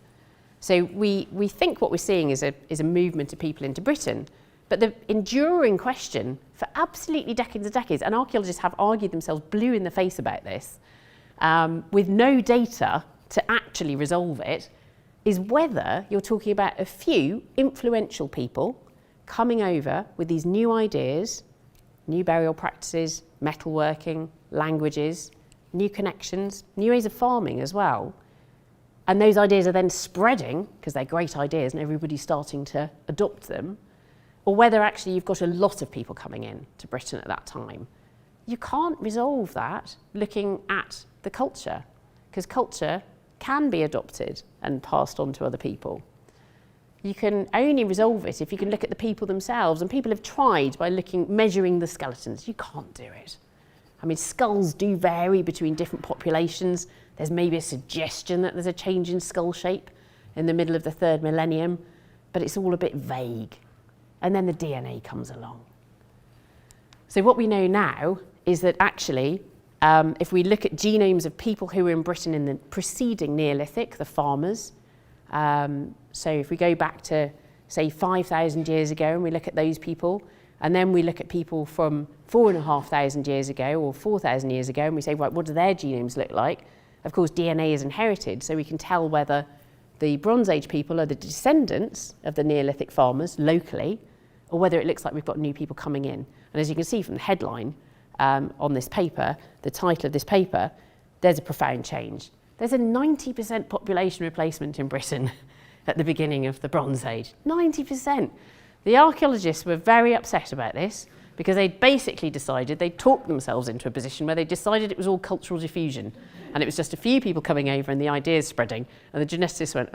Speaker 2: So we think what we're seeing is a movement of people into Britain. But the enduring question for absolutely decades and decades, and archaeologists have argued themselves blue in the face about this, with no data to actually resolve it, is whether you're talking about a few influential people coming over with these new ideas, new burial practices, metalworking, languages, new connections, new ways of farming as well. And those ideas are then spreading, because they're great ideas and everybody's starting to adopt them, or whether actually you've got a lot of people coming in to Britain at that time. You can't resolve that looking at the culture, because culture can be adopted and passed on to other people. You can only resolve it if you can look at the people themselves, and people have tried by measuring the skeletons. You can't do it. Skulls do vary between different populations. There's maybe a suggestion that there's a change in skull shape in the middle of the 3rd millennium, but it's all a bit vague. And then the DNA comes along. So what we know now is that actually, if we look at genomes of people who were in Britain in the preceding Neolithic, the farmers, so if we go back to, say, 5,000 years ago and we look at those people, and then we look at people from 4,500 years ago or 4,000 years ago, and we say, right, what do their genomes look like? Of course, DNA is inherited, so we can tell whether the Bronze Age people are the descendants of the Neolithic farmers locally, or whether it looks like we've got new people coming in. And as you can see from the headline on this paper, the title of this paper, there's a profound change. There's a 90% population replacement in Britain at the beginning of the Bronze Age. 90%. The archaeologists were very upset about this because they'd basically decided, they'd talked themselves into a position where they decided it was all cultural diffusion. And it was just a few people coming over and the ideas spreading. And the geneticists went,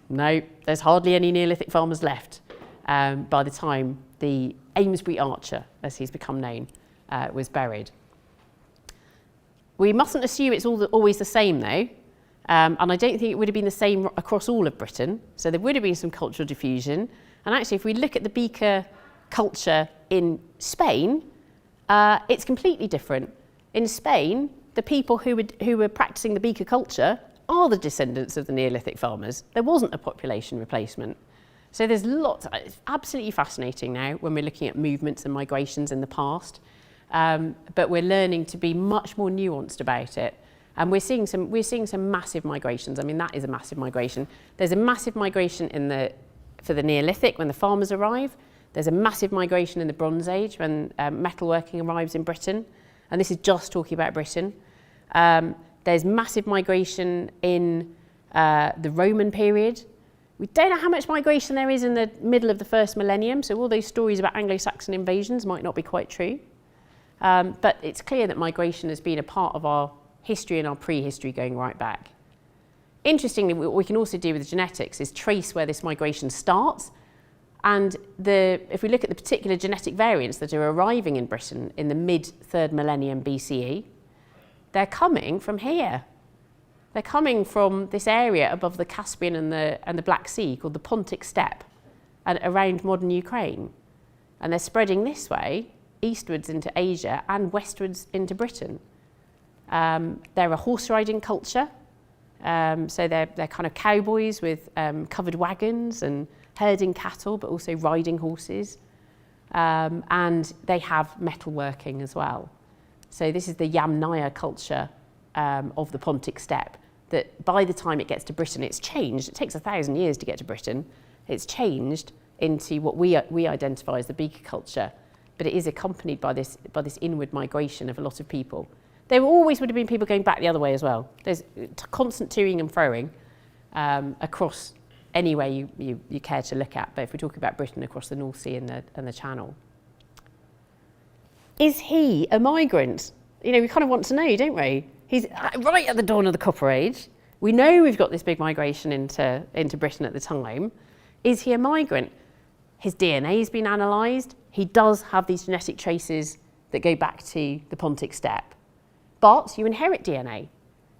Speaker 2: no, there's hardly any Neolithic farmers left by the time the Amesbury Archer, as he's become known, was buried. We mustn't assume it's always the same though. And I don't think it would have been the same across all of Britain. So there would have been some cultural diffusion. And actually, if we look at the beaker culture in Spain, it's completely different. In Spain, the people who were practicing the beaker culture are the descendants of the Neolithic farmers. There wasn't a population replacement. So there's lots, it's absolutely fascinating now when we're looking at movements and migrations in the past, but we're learning to be much more nuanced about it. And we're seeing some massive migrations. I mean, that is a massive migration. There's a massive migration for the Neolithic when the farmers arrive. There's a massive migration in the Bronze Age when metalworking arrives in Britain. And this is just talking about Britain. There's massive migration in the Roman period. We don't know how much migration there is in the middle of the first millennium, so all those stories about Anglo-Saxon invasions might not be quite true. But it's clear that migration has been a part of our history and our prehistory going right back. Interestingly, what we can also do with genetics is trace where this migration starts. And if we look at the particular genetic variants that are arriving in Britain in the mid-3rd millennium BCE, they're coming from here. They're coming from this area above the Caspian and the Black Sea called the Pontic Steppe and around modern Ukraine. And they're spreading this way, eastwards into Asia and westwards into Britain. They're a horse riding culture. So they're kind of cowboys with covered wagons and herding cattle, but also riding horses. And they have metalworking as well. So this is the Yamnaya culture of the Pontic Steppe, that by the time it gets to Britain, it's changed. It takes 1,000 years to get to Britain. It's changed into what we identify as the beaker culture, but it is accompanied by this inward migration of a lot of people. There always would have been people going back the other way as well. There's constant toing and froing across any way you care to look at, but if we're talking about Britain, across the North Sea and the Channel. Is he a migrant? You know, we kind of want to know, don't we? He's right at the dawn of the Copper Age. We know we've got this big migration into Britain at the time. Is he a migrant? His DNA has been analysed. He does have these genetic traces that go back to the Pontic Steppe. But you inherit DNA.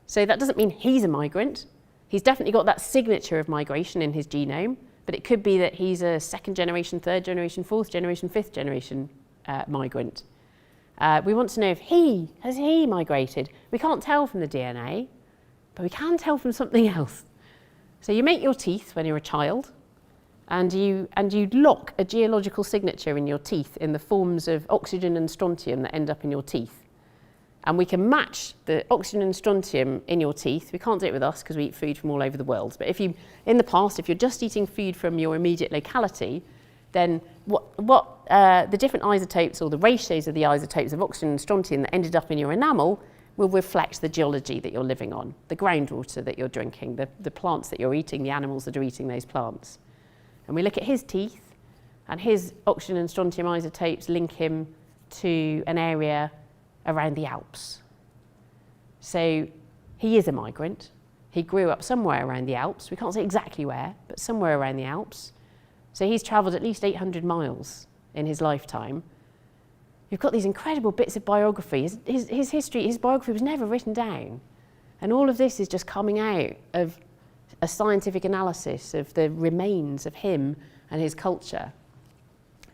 Speaker 2: So that doesn't mean he's a migrant. He's definitely got that signature of migration in his genome, but it could be that he's a 2nd generation, 3rd generation, 4th generation, 5th generation migrant. We want to know if has he migrated. We can't tell from the DNA, but we can tell from something else. So you make your teeth when you're a child, and you lock a geological signature in your teeth in the forms of oxygen and strontium that end up in your teeth. And we can match the oxygen and strontium in your teeth. We can't do it with us because we eat food from all over the world. But in the past, if you're just eating food from your immediate locality, then the different isotopes or the ratios of the isotopes of oxygen and strontium that ended up in your enamel will reflect the geology that you're living on, the groundwater that you're drinking, the plants that you're eating, the animals that are eating those plants. And we look at his teeth, and his oxygen and strontium isotopes link him to an area around the Alps. So he is a migrant. He grew up somewhere around the Alps. We can't say exactly where, but somewhere around the Alps. So he's travelled at least 800 miles in his lifetime. You've got these incredible bits of biography. His history, his biography was never written down. And all of this is just coming out of a scientific analysis of the remains of him and his culture.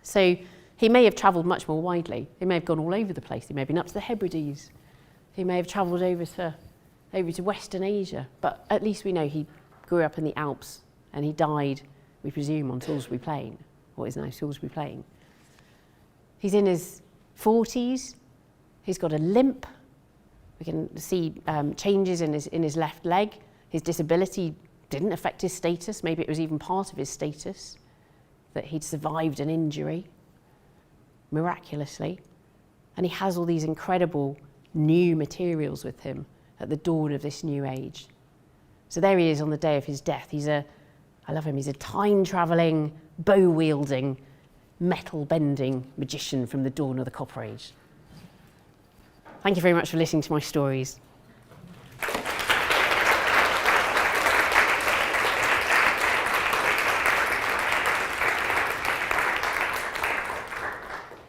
Speaker 2: So he may have travelled much more widely. He may have gone all over the place. He may have been up to the Hebrides. He may have travelled over to Western Asia. But at least we know he grew up in the Alps and he died, we presume, on Salisbury Plain, what is now Salisbury Plain. He's in his 40s. He's got a limp. We can see changes in his left leg. His disability didn't affect his status. Maybe it was even part of his status that he'd survived an injury miraculously. And he has all these incredible new materials with him at the dawn of this new age. So there he is on the day of his death. I love him, he's a time-travelling, bow-wielding, metal-bending magician from the dawn of the Copper Age. Thank you very much for listening to my stories.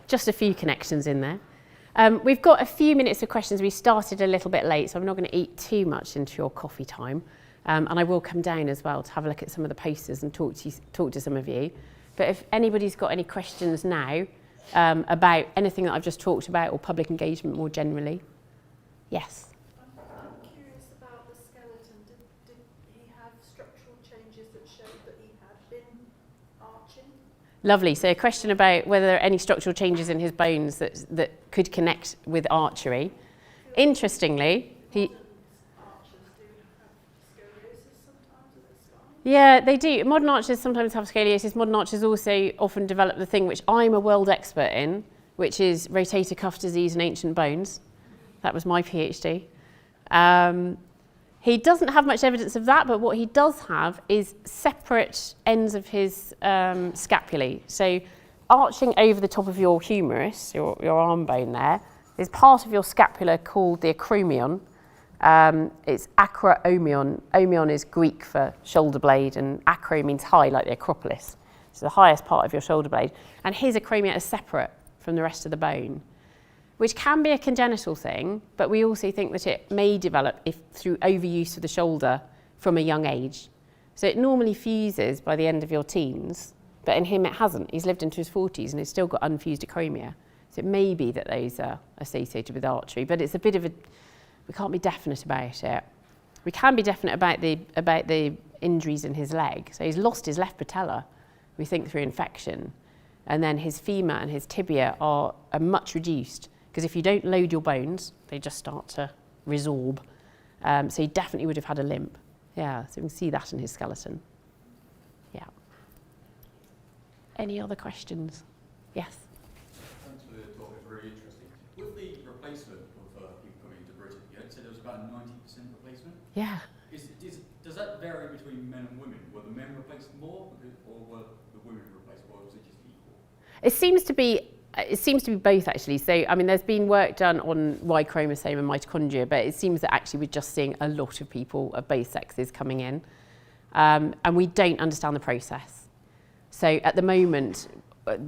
Speaker 2: Just a few connections in there. We've got a few minutes of questions. We started a little bit late, so I'm not going to eat too much into your coffee time. And I will come down as well to have a look at some of the posters and talk to some of you. But if anybody's got any questions now about anything that I've just talked about or public engagement more generally. Yes?
Speaker 3: I'm curious about the skeleton. Did he have structural changes that showed that he had been
Speaker 2: Lovely. So a question about whether there are any structural changes in his bones that could connect with archery. Interestingly,
Speaker 3: Archers do have scoliosis sometimes at this time.
Speaker 2: yeah, they do. Modern archers sometimes have scoliosis. Modern archers also often develop the thing which I'm a world expert in, which is rotator cuff disease and ancient bones. That was my PhD. He doesn't have much evidence of that, but what he does have is separate ends of his scapulae. So arching over the top of your humerus, your arm bone there, is part of your scapula called the acromion. It's acromion. Omion is Greek for shoulder blade, and acro means high, like the Acropolis. So the highest part of your shoulder blade. And his acromion is separate from the rest of the bone, which can be a congenital thing, but we also think that it may develop through overuse of the shoulder from a young age. So it normally fuses by the end of your teens, but in him it hasn't. He's lived into his 40s and he's still got unfused acromia. So it may be that those are associated with archery, but it's a bit of a, we can't be definite about it. We can be definite about the injuries in his leg. So he's lost his left patella, we think through infection, and then his femur and his tibia are much reduced, because if you don't load your bones, they just start to resorb. So he definitely would have had a limp. Yeah, so we can see that in his skeleton. Yeah. Any other questions? Yes?
Speaker 4: Thanks for the talk, it's really interesting. With the replacement of people coming into Britain, you said there was about a 90% replacement?
Speaker 2: Yeah.
Speaker 4: Does that vary between men and women? Were the men replaced more, or were the women replaced more, or was it just equal?
Speaker 2: It seems to be both, actually. So, I mean, there's been work done on Y chromosome and mitochondria, but it seems that actually we're just seeing a lot of people of both sexes coming in. And we don't understand the process. So at the moment,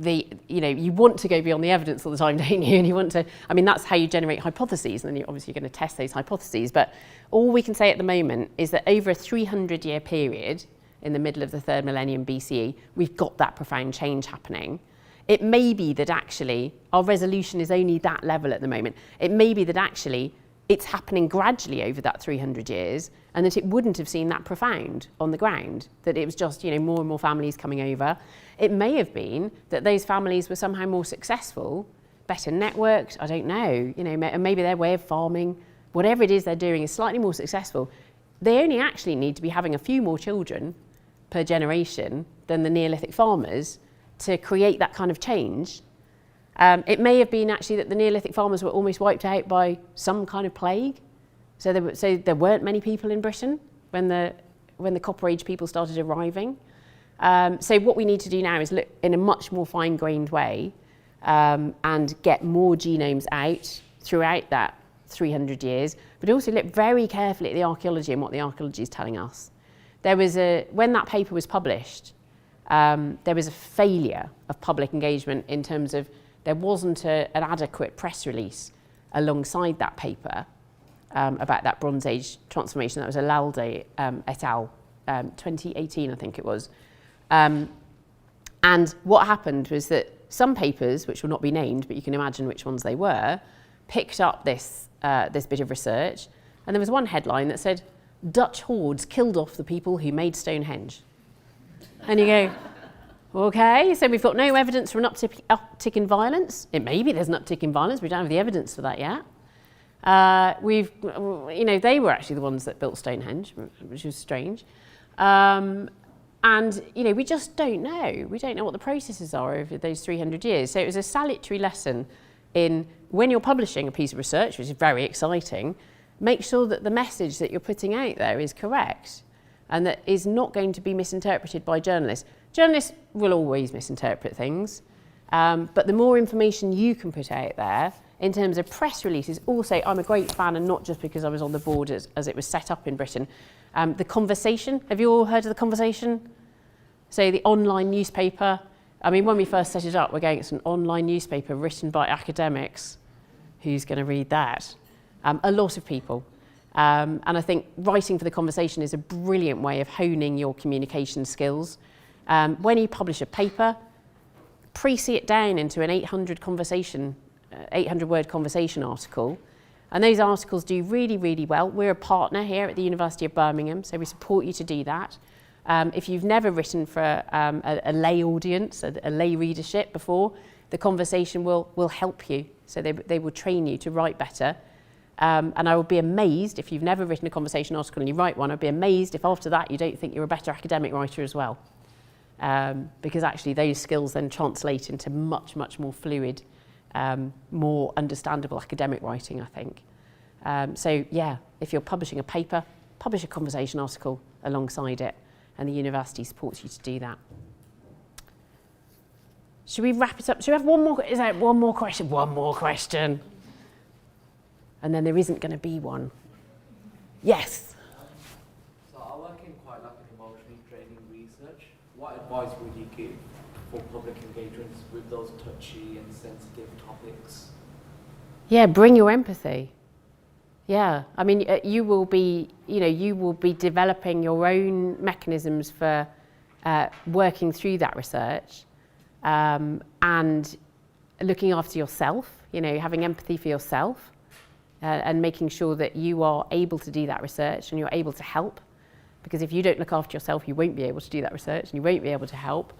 Speaker 2: you want to go beyond the evidence all the time, don't you? And you want to, I mean, that's how you generate hypotheses, and then you're obviously going to test those hypotheses. But all we can say at the moment is that over a 300-year period, in the middle of the 3rd millennium BCE, we've got that profound change happening. It may be that actually our resolution is only that level at the moment. It may be that actually it's happening gradually over that 300 years, and that it wouldn't have seemed that profound on the ground, that it was just, more and more families coming over. It may have been that those families were somehow more successful, better networked, I don't know, and maybe their way of farming, whatever it is they're doing is slightly more successful. They only actually need to be having a few more children per generation than the Neolithic farmers to create that kind of change. It may have been actually that the Neolithic farmers were almost wiped out by some kind of plague. So there weren't many people in Britain when the Copper Age people started arriving. So what we need to do now is look in a much more fine-grained way and get more genomes out throughout that 300 years, but also look very carefully at the archaeology and what the archaeology is telling us. When that paper was published, there was a failure of public engagement in terms of there wasn't an adequate press release alongside that paper about that Bronze Age transformation. That was Alalde et al. 2018, I think it was. And what happened was that some papers, which will not be named, but you can imagine which ones they were, picked up this bit of research, and there was one headline that said, "Dutch hordes killed off the people who made Stonehenge." And you go, okay, so we've got no evidence for an uptick in violence. It may be there's an uptick in violence, we don't have the evidence for that yet. They were actually the ones that built Stonehenge, which was strange. And we just don't know. We don't know what the processes are over those 300 years. So it was a salutary lesson in when you're publishing a piece of research, which is very exciting, make sure that the message that you're putting out there is correct and that is not going to be misinterpreted by journalists. Journalists will always misinterpret things, but the more information you can put out there in terms of press releases, also I'm a great fan, and not just because I was on the board as it was set up in Britain, The Conversation. Have you all heard of The Conversation? So the online newspaper. I mean, when we first set it up, we're going, it's an online newspaper written by academics. Who's going to read that? A lot of people. And I think writing for The Conversation is a brilliant way of honing your communication skills. When you publish a paper, pre-see it down into an 800-word conversation article. And those articles do really, really well. We're a partner here at the University of Birmingham, so we support you to do that. If you've never written for a lay audience, a lay readership before, the conversation will help you. So they will train you to write better. And I would be amazed if you've never written a conversation article and you write one, I'd be amazed if after that you don't think you're a better academic writer as well. Because actually those skills then translate into much, much more fluid, more understandable academic writing, I think. So yeah, if you're publishing a paper, publish a conversation article alongside it, and the university supports you to do that. Should we wrap it up? Should we have one more? Is there one more question? One more question. And then there isn't going to be one. Yes.
Speaker 5: So I work in quite like an emotionally draining research. What advice would you give for public engagements with those touchy and sensitive topics?
Speaker 2: Yeah, bring your empathy. Yeah, I mean, you will be developing your own mechanisms for working through that research, and looking after yourself. Having empathy for yourself. And making sure that you are able to do that research and you're able to help. Because if you don't look after yourself, you won't be able to do that research and you won't be able to help.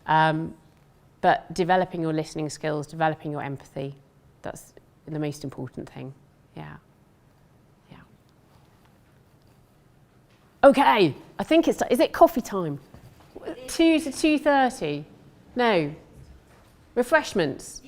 Speaker 2: But developing your listening skills, developing your empathy, that's the most important thing. Yeah. Okay, I think is it coffee time? 2 to 2:30? No. Refreshments? Yeah.